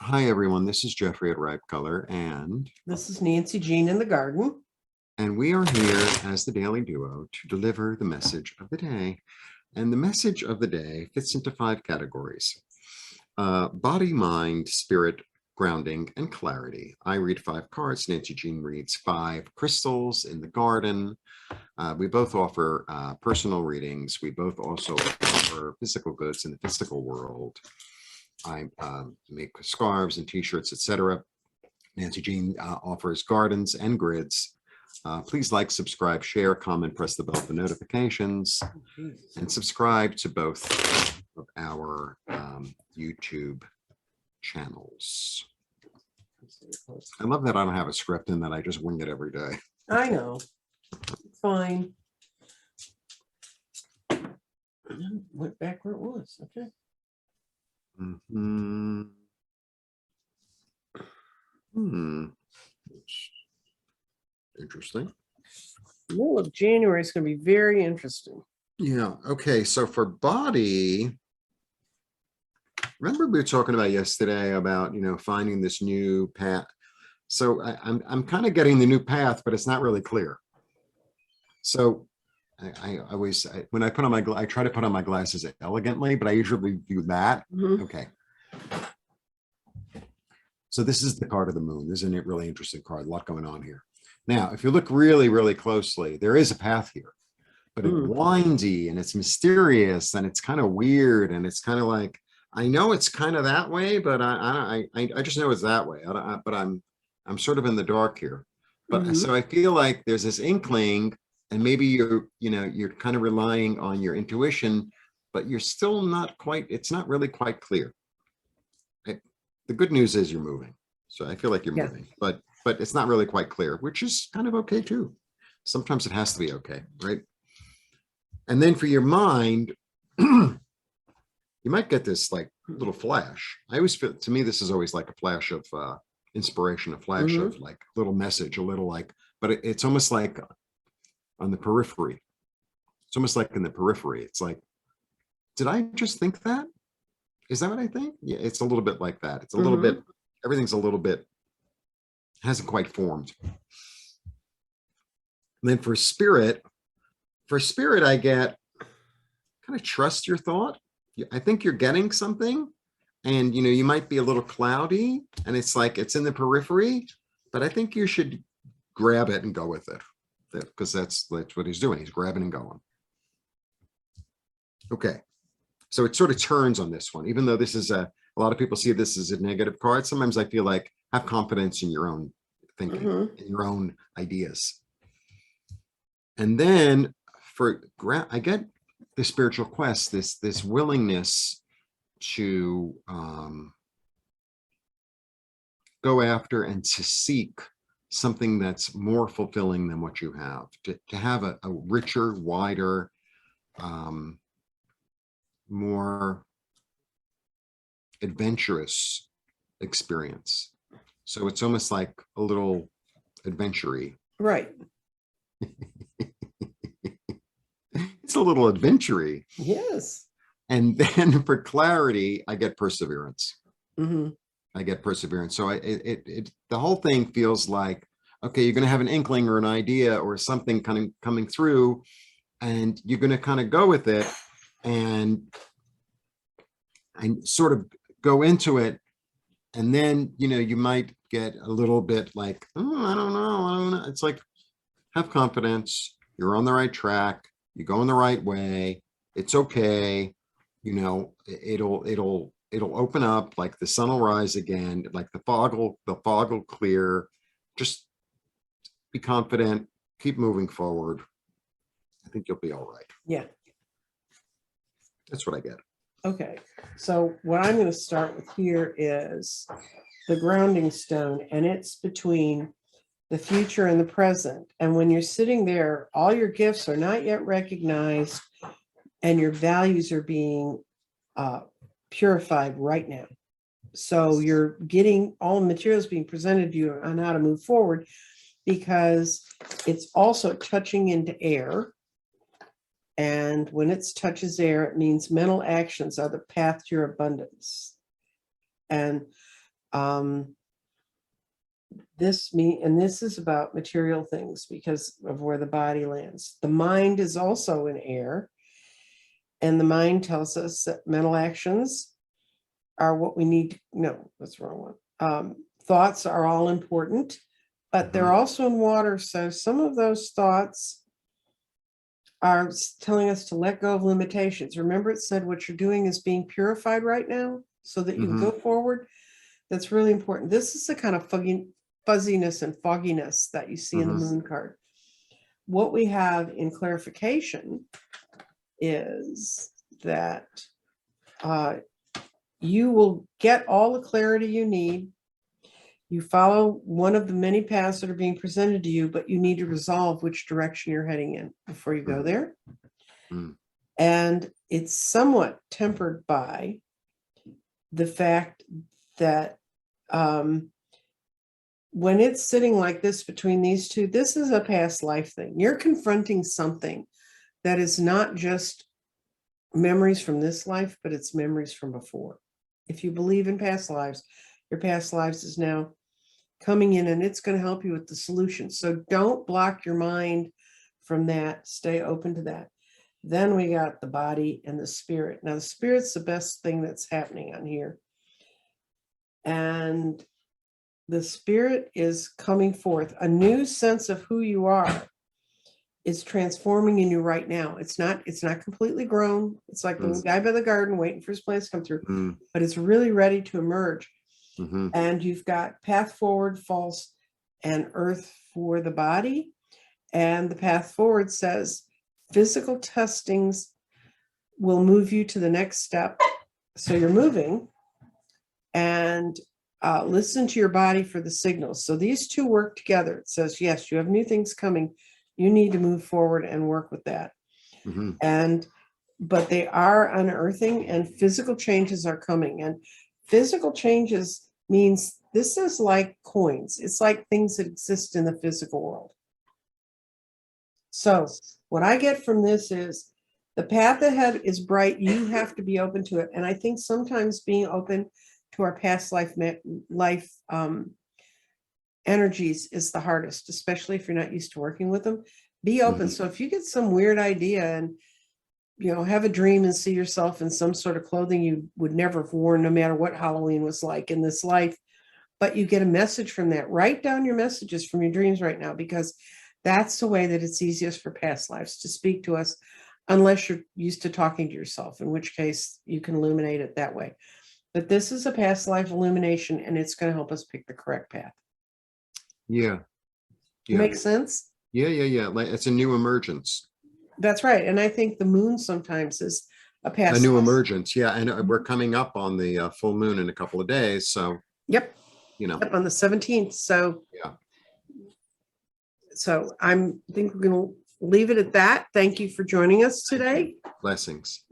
Hi, everyone. This is Jeffrey at Ripe Color, and This is Nancy Jean in the garden. we are here as the Daily Duo to deliver the message of the day. And the message of the day fits into 5 categories: body, mind, spirit, grounding, and clarity. I read 5 cards. Nancy Jean reads 5 crystals in the garden. We both offer personal readings. We both also offer physical goods in the physical world. I make scarves and t-shirts, etc. Nancy Jean offers gardens and grids. Please like, subscribe, share, comment, press the bell for notifications, and subscribe to both of our YouTube channels. I love that I don't have a script and that I just wing it every day. I know. Fine. Went back where it was. Okay. Interesting. The middle of January is going to be very interesting. Yeah. Okay. So for body, remember we were talking about yesterday about, finding this new path. So I'm kind of getting the new path, but it's not really clear. So I always, when I put on I try to put on my glasses elegantly, but I usually do that. Okay. So this is the card of the moon. This is a really interesting card. A lot going on here. Now, if you look really, really closely, there is a path here, but it's windy and it's mysterious and it's kind of weird. And it's kind of like, I know it's kind of that way, but I just know it's that way. But I'm sort of in the dark here. But so I feel like there's this inkling, and maybe you're kind of relying on your intuition, but you're still not quite, it's not really quite clear. The good news is you're moving. So I feel like you're moving, but it's not really quite clear, which is kind of okay too. Sometimes it has to be okay, right? And then for your mind, you might get this like little flash. I always feel, to me, this is always like a flash of inspiration, a flash of like little message, a little like, but it's almost like on the periphery. It's almost like in the periphery. It's like, did I just think that? Is that what I think? Yeah, it's a little bit like that. It's a little bit, everything's a little bit, hasn't quite formed. And then for spirit, I get kind of trust your thought. I think you're getting something, and you might be a little cloudy, and it's like it's in the periphery, but I think you should grab it and go with it, because that's what he's doing. He's grabbing and going. Okay, so it sort of turns on this one, even though this is a lot of people see this as a negative card. Sometimes I feel like have confidence in your own thinking, in your own ideas. And then I get the spiritual quest, this willingness to go after and to seek something that's more fulfilling than what you have, to have a richer, wider, more adventurous experience. So it's almost like a little adventure-y. Right. It's a little adventure-y. Yes. And then for clarity, I get perseverance. I get perseverance. So the whole thing feels like, okay, you're going to have an inkling or an idea or something kind of coming through, and you're going to kind of go with it and sort of go into it. And then, you might get a little bit like, oh, I don't know. It's like, have confidence. You're on the right track. You're going the right way. It's okay. It'll open up, like the sun will rise again, like the fog will clear. Just be confident, keep moving forward. I think you'll be all right. Yeah. That's what I get. Okay. So what I'm going to start with here is the grounding stone, and it's between the future and the present. And when you're sitting there, all your gifts are not yet recognized, and your values are being purified right now. So you're getting all the materials being presented to you on how to move forward, because it's also touching into air. And when it touches air, it means mental actions are the path to your abundance. And This is about material things because of where the body lands. The mind is also in air, and the mind tells us that mental actions are what we need to, no, that's the wrong one. Thoughts are all important, but they're also in water. So some of those thoughts are telling us to let go of limitations. Remember, it said what you're doing is being purified right now so that you can go forward. That's really important. This is the kind of fuzziness and fogginess that you see in the moon card. What we have in clarification is that you will get all the clarity you need. You follow one of the many paths that are being presented to you, but you need to resolve which direction you're heading in before you go there. And it's somewhat tempered by the fact that when it's sitting like this between these two, this is a past life thing. You're confronting something that is not just memories from this life, but it's memories from before. If you believe in past lives, your past lives is now coming in, and it's going to help you with the solution. So don't block your mind from that. Stay open to that. Then we got the body and the spirit. Now, the spirit's the best thing that's happening on here. And the spirit is coming forth. A new sense of who you are is transforming in you right now. It's not completely grown. It's like the guy by the garden waiting for his plants to come through, but it's really ready to emerge. And you've got path forward, false, and earth for the body. And the path forward says physical testings will move you to the next step. So you're moving, and listen to your body for the signals. So these two work together. It says, yes, you have new things coming. You need to move forward and work with that. But they are unearthing, and physical changes are coming. And physical changes means this is like coins. It's like things that exist in the physical world. So what I get from this is the path ahead is bright. You have to be open to it. And I think sometimes being open to our past life energies is the hardest, especially if you're not used to working with them. Be open. So if you get some weird idea and have a dream and see yourself in some sort of clothing you would never have worn, no matter what Halloween was like in this life, but you get a message from that, write down your messages from your dreams right now, because that's the way that it's easiest for past lives to speak to us, unless you're used to talking to yourself, in which case you can illuminate it that way. But this is a past life illumination, and it's going to help us pick the correct path. Yeah. Makes sense? Yeah. Like, it's a new emergence. That's right. And I think the moon sometimes is a new emergence. Yeah. And we're coming up on the full moon in a couple of days. So, yep. On the 17th. So, yeah. So I think we're going to leave it at that. Thank you for joining us today. Blessings.